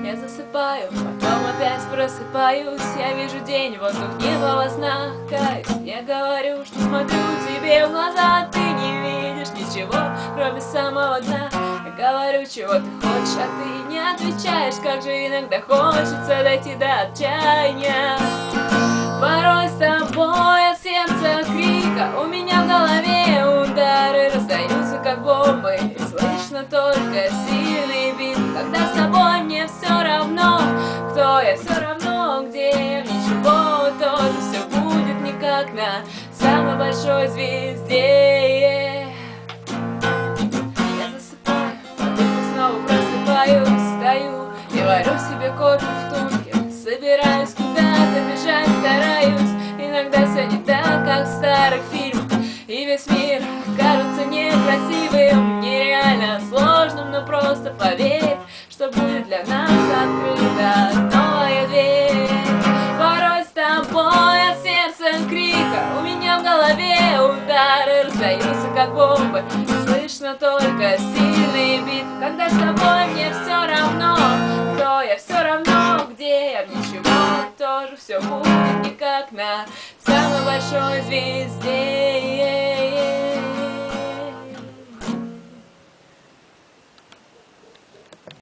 Я засыпаю, потом опять просыпаюсь. Я вижу день, воздух, небо во снах. Каюсь, я говорю, что смотрю тебе в глаза. Ты не видишь ничего, кроме самого дна. Я говорю, чего ты хочешь, а ты не отвечаешь. Как же иногда хочется дойти до отчаяния. Порой с тобой от сердца крика, у меня в голове удары раздаются как бомбы, и слышно только сильный бит. Когда с тобой мне все равно, кто я, все равно где я, ничего тоже все будет не как на самой большой звезде. Я засыпаю, потом снова просыпаюсь, стою и варю себе кофе в турке. Собираюсь куда-то бежать, стараюсь. Иногда все не так, как в старых фильмах. И весь мир кажется некрасивым, нереально сложным, но просто поверь, что будет для нас открыта новая дверь. Порой с тобой от сердца крика, у меня в голове удары раздаются как бомбы. Слышно только сильный бит. Когда с тобой мне все равно, кто я, все равно где я, ничего тоже все будет не как на самой большой звезде.